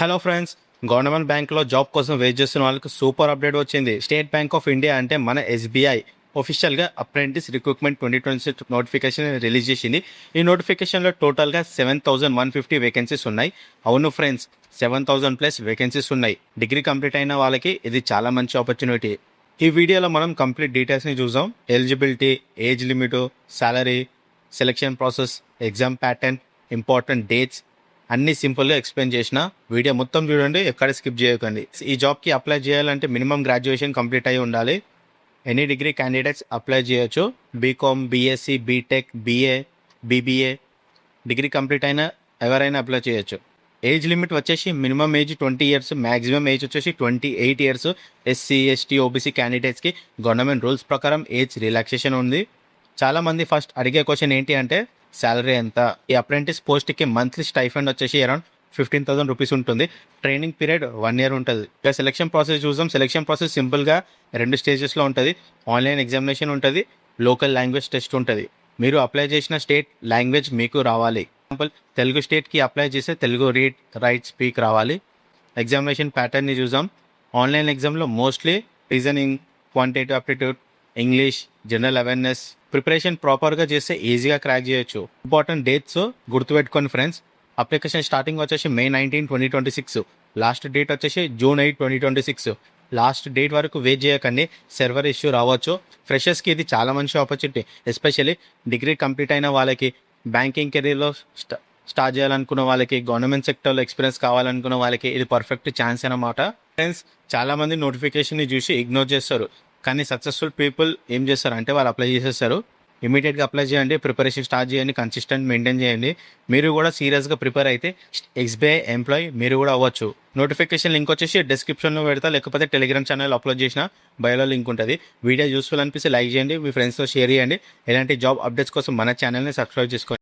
Hello friends, government బ్యాంక్లో job కోసం wait చేస్తున్న వాళ్ళకి సూపర్ అప్డేట్ వచ్చింది. స్టేట్ బ్యాంక్ ఆఫ్ ఇండియా అంటే మన ఎస్బీఐ ఒఫిషియల్గా అప్రెంటిస్ రిక్రూట్మెంట్ 2026 నోటిఫికేషన్ రిలీజ్ చేసింది. ఈ నోటిఫికేషన్లో టోటల్గా 7,150 వేకెన్సీస్ ఉన్నాయి. అవును ఫ్రెండ్స్, 7,000 ప్లస్ వేకెన్సీస్ ఉన్నాయి. డిగ్రీ కంప్లీట్ అయిన వాళ్ళకి ఇది చాలా మంచి ఆపర్చునిటీ. ఈ వీడియోలో మనం కంప్లీట్ డీటెయిల్స్ని చూద్దాం. Eligibility, age limit, salary, selection process, exam pattern, important dates అన్నీ సింపుల్గా ఎక్స్ప్లెయిన్ చేసిన. వీడియో మొత్తం చూడండి, ఎక్కడ స్కిప్ చేయకండి. ఈ జాబ్కి అప్లై చేయాలంటే మినిమం గ్రాడ్యుయేషన్ కంప్లీట్ అయి ఉండాలి. ఎనీ డిగ్రీ క్యాండిడేట్స్ అప్లై చేయొచ్చు. BCom, BSc, BTech, BA, BBA degree complete అయిన ఎవరైనా అప్లై చేయొచ్చు. ఏజ్ లిమిట్ వచ్చేసి minimum age 20 years, maximum age వచ్చేసి 28 ఇయర్స్. ఎస్సీ, ఎస్టీ, ఓబీసీ క్యాండిడేట్స్కి గవర్నమెంట్ రూల్స్ ప్రకారం ఏజ్ రిలాక్సేషన్ ఉంది. చాలామంది ఫస్ట్ అడిగే క్వశ్చన్ ఏంటి అంటే శాలరీ ఎంత. ఈ అప్రెంటిస్ పోస్ట్కి మంత్లీ స్టైఫండ్ వచ్చేసి అరౌండ్ 15,000 రూపీస్ ఉంటుంది. ట్రైనింగ్ పీరియడ్ 1 ఇయర్ ఉంటుంది. ఇక సెలెక్షన్ ప్రాసెస్ చూద్దాం. సెలెక్షన్ ప్రాసెస్ సింపుల్గా 2 స్టేజెస్లో ఉంటుంది. ఆన్లైన్ ఎగ్జామినేషన్ ఉంటుంది, లోకల్ లాంగ్వేజ్ టెస్ట్ ఉంటుంది. మీరు అప్లై చేసిన స్టేట్ లాంగ్వేజ్ మీకు రావాలి. ఎగ్జాంపుల్, తెలుగు స్టేట్కి అప్లై చేస్తే తెలుగు రీడ్, రైట్, స్పీక్ రావాలి. ఎగ్జామినేషన్ ప్యాటర్న్ని చూద్దాం. ఆన్లైన్ ఎగ్జామ్లో mostly reasoning, quantitative aptitude, English, general awareness preparation ప్రాపర్గా చేస్తే ఈజీగా క్రాక్ చేయొచ్చు. ఇంపార్టెంట్ డేట్స్ గుర్తుపెట్టుకోండి ఫ్రెండ్స్. అప్లికేషన్ స్టార్టింగ్ వచ్చేసి May 19, 2026. లాస్ట్ డేట్ వచ్చేసి June 8, 2026. లాస్ట్ డేట్ వరకు వెయిట్ చేయకండి, సర్వర్ ఇష్యూ రావచ్చు. ఫ్రెషర్స్కి ఇది చాలా మంచి ఆపర్చునిటీ. ఎస్పెషల్లీ డిగ్రీ కంప్లీట్ అయిన వాళ్ళకి, బ్యాంకింగ్ కెరీర్లో స్టార్ట్ చేయాలనుకున్న వాళ్ళకి, గవర్నమెంట్ సెక్టర్లో ఎక్స్పీరియన్స్ కావాలనుకున్న వాళ్ళకి ఇది పర్ఫెక్ట్ ఛాన్స్ అన్నమాట. ఫ్రెండ్స్, చాలామంది నోటిఫికేషన్ని చూసి ఇగ్నోర్ చేస్తారు. కానీ సక్సెస్ఫుల్ పీపుల్ ఏం చేస్తారు అంటే వాళ్ళు అప్లై చేసేస్తారు. ఇమీడియట్గా అప్లై చేయండి, ప్రిపరేషన్ స్టార్ట్ చేయండి, కన్సిస్టెంట్ మెయింటైన్ చేయండి. మీరు కూడా సీరియస్గా ప్రిపేర్ అయితే ఎస్బీఐ ఎంప్లాయీ మీరు కూడా అవ్వచ్చు. నోటిఫికేషన్ లింక్ వచ్చేసి డిస్క్రిప్షన్లో పెడతా, లేకపోతే టెలిగ్రామ్ ఛానల్ అప్లోడ్ చేసిన బయోలో లింక్ ఉంటుంది. వీడియో యూస్ఫుల్ అనిపిస్తే లైక్ చేయండి, మీ ఫ్రెండ్స్తో షేర్ చేయండి. ఇలాంటి జాబ్ అప్డేట్స్ కోసం మన ఛానల్ని సబ్స్క్రైబ్ చేసుకోండి.